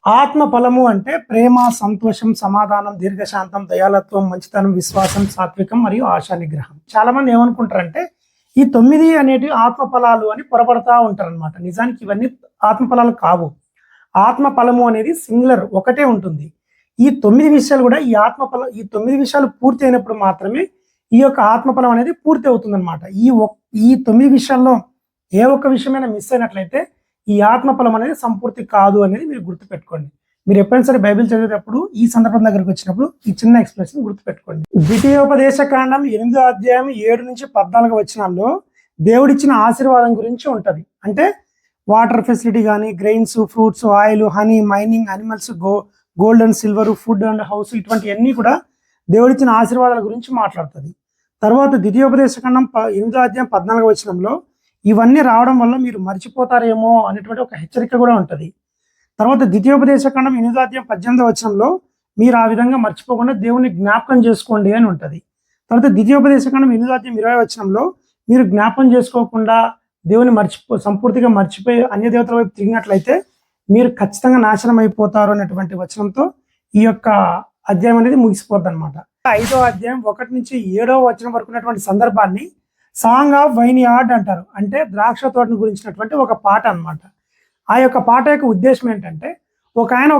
ఆత్మ ఫలము అంటే ప్రేమ, సంతోషం, సమాధానం, దీర్ఘశాంతం, దయాలత్వం, మంచితనం, విశ్వాసం, సాత్వికం మరియు ఆశా నిగ్రహం. చాలా మంది ఏమనుకుంటారంటే ఈ 9 అనేటివి ఆత్మ ఫలాలు అని పొరపడతా ఉంటారనమాట. నిజానికి ఇవన్నీ ఆత్మ ఫలాలు కావు. ఆత్మ ఫలము అనేది సింగులర్ ఒకటే ఉంటుంది. ఈ 9 విషయాలు కూడా ఈ 9 విషయాలు పూర్తి అయినప్పుడు మాత్రమే ఈ యొక్క ఆత్మఫలం అనేది పూర్తి అవుతుందన్నమాట. ఈ 9 విషయాల్లో ఏ ఒక్క విషయమైనా మిస్ అయినట్లయితే ఈ ఆత్మఫలం అనేది సంపూర్తి కాదు అనేది మీరు గుర్తుపెట్టుకోండి. మీరు ఎప్పుడైనా సరే బైబిల్ చదివేటప్పుడు ఈ సందర్భం దగ్గరకు వచ్చినప్పుడు ఈ చిన్న ఎక్స్ప్లెనేషన్ గుర్తుపెట్టుకోండి. ద్వితీయోపదేశ కాండం 8వ అధ్యాయం 7 నుంచి 14 వచనాల్లో దేవుడిచ్చిన ఆశీర్వాదం గురించి ఉంటది. అంటే వాటర్ ఫెసిలిటీ కానీ, grains, fruits, oil, honey, mining, animals, gold and silver, food and house, ఇటువంటివన్నీ కూడా దేవుడిచ్చిన ఆశీర్వాదాల గురించి మాట్లాడుతుంది. తర్వాత ద్వితీయోపదేశ కాండం 8వ అధ్యాయం 14వ వచనంలో ఇవన్నీ రావడం వల్ల మీరు మర్చిపోతారేమో అనేటువంటి ఒక హెచ్చరిక కూడా ఉంటుంది. తర్వాత ద్వితీయోపదేశ కాండం 8వ అధ్యాయం 18వ వచనంలో మీరు ఆ విధంగా మర్చిపోకుండా దేవుని జ్ఞాపకం చేసుకోండి అని ఉంటుంది. తర్వాత ద్వితీయోపదేశ కాండం 8వ అధ్యాయం 20వ వచనంలో మీరు జ్ఞాపకం చేసుకోకుండా దేవుని సంపూర్తిగా మర్చిపోయి అన్య దేవతల వైపు తిరిగినట్లయితే మీరు ఖచ్చితంగా నాశనం అయిపోతారు అనేటువంటి వచనంతో ఈ యొక్క అధ్యాయం అనేది ముగిసిపోద్ది అనమాట. 5వ అధ్యాయం 1 నుంచి 7వ వచనం వరకు ఉన్నటువంటి సందర్భాన్ని సాంగ్ ఆఫ్ వైన్యార్డ్ అంటారు. అంటే ద్రాక్ష తోటను గురించినటువంటి ఒక పాట అనమాట. ఆ యొక్క పాట యొక్క ఉద్దేశం ఏంటంటే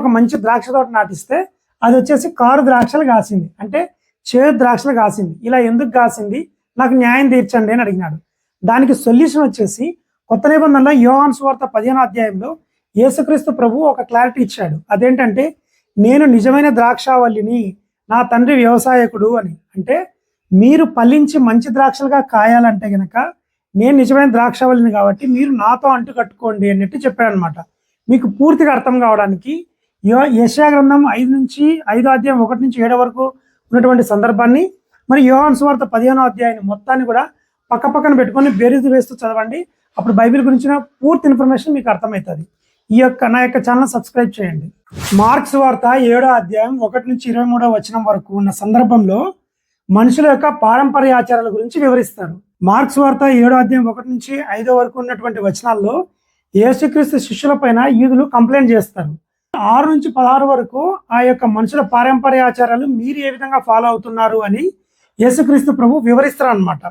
ఒక మంచి ద్రాక్ష తోట నాటిస్తే అది వచ్చేసి కారు ద్రాక్షలు కాసింది, అంటే చేదు ద్రాక్షలు కాసింది. ఇలా ఎందుకు కాసింది, నాకు న్యాయం తీర్చండి అని అడిగినాడు. దానికి సొల్యూషన్ వచ్చేసి కొత్త నిబంధనలో యోహాను సువార్త 15వ అధ్యాయంలో యేసుక్రీస్తు ప్రభు ఒక క్లారిటీ ఇచ్చాడు. అదేంటంటే నేను నిజమైన ద్రాక్షావల్లిని, నా తండ్రి వ్యవసాయకుడు అని. అంటే మీరు ఫలించి మంచి ద్రాక్షలుగా కాయాలంటే గనక నేను నిజమైన ద్రాక్షావల్లిని కాబట్టి మీరు నాతో అంటు కట్టుకోండి అన్నట్టు చెప్పాడు అనమాట. మీకు పూర్తిగా అర్థం కావడానికి యెషయా గ్రంథం 5వ అధ్యాయం 1 నుంచి 7 వరకు ఉన్నటువంటి సందర్భాన్ని, మరి యోహాను సువార్త 15వ అధ్యాయాన్ని మొత్తాన్ని కూడా పక్కన పెట్టుకొని బేరీజు వేస్తూ చదవండి. అప్పుడు బైబిల్ గురించిన పూర్తి ఇన్ఫర్మేషన్ మీకు అర్థమవుతుంది. నా యొక్క ఛానల్ సబ్స్క్రైబ్ చేయండి. మార్క్స్ వార్త 7వ అధ్యాయం 1 నుంచి 23వ వచనం వరకు ఉన్న సందర్భంలో మనుషుల యొక్క పారంపర్య ఆచారాల గురించి వివరిస్తారు. మార్క్స్ వార్త 7వ అధ్యాయం 1 నుంచి 5 వరకు ఉన్నటువంటి వచనాల్లో యేసుక్రీస్తు శిష్యుల పైన యూదులు కంప్లైంట్ చేస్తారు. 6 నుంచి 16 వరకు ఆ యొక్క మనుషుల పారంపర్య ఆచారాలు మీరు ఏ విధంగా ఫాలో అవుతున్నారు అని యేసుక్రీస్తు ప్రభు వివరిస్తారు అనమాట.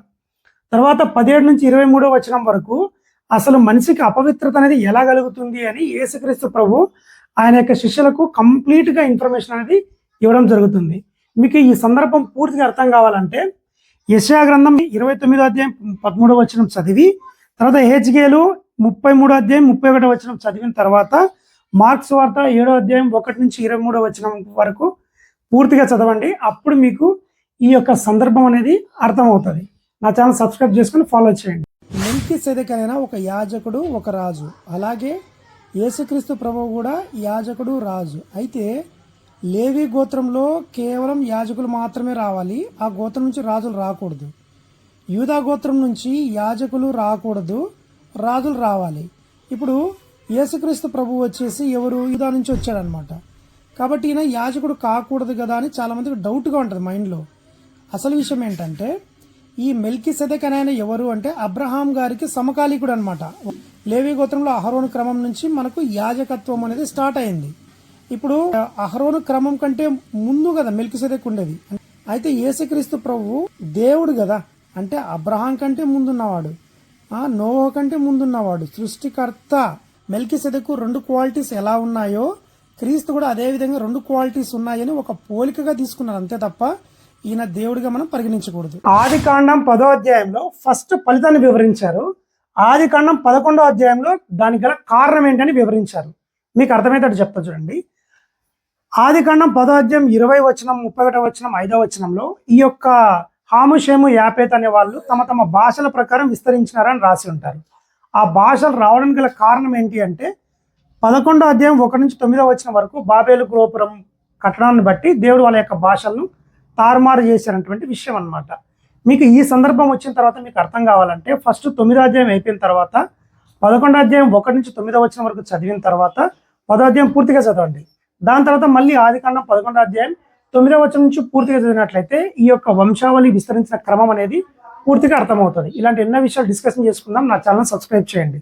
తర్వాత 17 నుంచి 23వ వచనం వరకు అసలు మనిషికి అపవిత్రత అనేది ఎలా కలుగుతుంది అని యేసుక్రీస్తు ప్రభు ఆయన యొక్క శిష్యులకు కంప్లీట్గా ఇన్ఫర్మేషన్ అనేది ఇవ్వడం జరుగుతుంది. మీకు ఈ సందర్భం పూర్తిగా అర్థం కావాలంటే యెషయా గ్రంథం 29వ అధ్యాయం 13వ వచనం చదివి, తర్వాత హెజ్కేలు 33వ అధ్యాయం 31వ వచనం చదివిన తర్వాత మార్క్స్ వార్త 7వ అధ్యాయం 1 నుంచి 23వ వచనం వరకు పూర్తిగా చదవండి. అప్పుడు మీకు ఈ యొక్క సందర్భం అనేది అర్థమవుతుంది. నా ఛానల్ సబ్స్క్రైబ్ చేసుకుని ఫాలో చేయండి. మెల్కీసెదెకైన ఒక యాజకుడు, ఒక రాజు. అలాగే యేసుక్రీస్తు ప్రభువు కూడా యాజకుడు, రాజు. అయితే లేవి గోత్రంలో కేవలం యాజకులు మాత్రమే రావాలి. ఆ గోత్రం నుంచి రాజులు రాకూడదు. యూదా గోత్రం నుంచి యాజకులు రాకూడదు, రాజులు రావాలి. ఇప్పుడు యేసుక్రీస్తు ప్రభువు వచ్చేసి ఎవరు, యూదా నుంచి వచ్చాడనమాట. కాబట్టి ఈయన యాజకుడు కాకూడదు కదా అని చాలామందికి డౌట్గా ఉంటుంది మైండ్లో. అసలు విషయం ఏంటంటే ఈ మెల్కీసెదెక్ అనే ఆయన ఎవరు అంటే అబ్రహాం గారికి సమకాలీకుడు అనమాట. లేవి గోత్రంలో అహరోను క్రమం నుంచి మనకు యాజకత్వం అనేది స్టార్ట్ అయింది. ఇప్పుడు అహరోను క్రమం కంటే ముందు కదా మెల్కీసెదెక్ ఉండేది. అయితే యేసుక్రీస్తు ప్రభువు దేవుడు కదా, అంటే అబ్రహాం కంటే ముందున్నవాడు, నోవహు కంటే ముందున్నవాడు, సృష్టికర్త. మెల్కీసెదెకు 2 క్వాలిటీస్ ఎలా ఉన్నాయో క్రీస్తు కూడా అదే విధంగా 2 క్వాలిటీస్ ఉన్నాయని ఒక పోలికగా తీసుకున్నారు, అంతే తప్ప ఈయన దేవుడిగా మనం పరిగణించకూడదు. ఆది కాండం 10వ అధ్యాయంలో ఫస్ట్ ఫలితాన్ని వివరించారు. ఆది కాండం 11వ అధ్యాయంలో దానికి గల కారణం ఏంటని వివరించారు. మీకు అర్థమయ్యేటట్టు చెప్తా చూడండి. ఆది కాండం 10వ అధ్యాయం 20వ వచనం, 31వ వచనం, 5వ వచనంలో ఈ యొక్క హాము, షేము, యాపేత్ అనే వాళ్ళు తమ భాషల ప్రకారం విస్తరించినారని రాసి ఉంటారు. ఆ భాషలు రావడానికి గల కారణం ఏంటి అంటే 11వ అధ్యాయం 1 నుంచి 9వ వచనం వరకు బాబేలు గోపురం కట్టడాన్ని బట్టి దేవుడు వాళ్ళ యొక్క భాషలను తారుమారు చేసినటువంటి విషయం అనమాట. మీకు ఈ సందర్భం వచ్చిన తర్వాత మీకు అర్థం కావాలంటే ఫస్ట్ 9వ అధ్యాయం అయిపోయిన తర్వాత 11వ అధ్యాయం 1 నుంచి 9వ వచనం వరకు చదివిన తర్వాత 10వ అధ్యాయం పూర్తిగా చదవండి. దాని తర్వాత మళ్ళీ ఆదికాండం 11వ అధ్యాయం 9వ వచనం నుంచి పూర్తిగా చదివినట్లయితే ఈ యొక్క వంశావళి విస్తరించిన క్రమం అనేది పూర్తిగా అర్థమవుతుంది. ఇలాంటి ఎన్నో విషయాలు డిస్కషన్ చేసుకుందాం. నా ఛానల్ సబ్స్క్రైబ్ చేయండి.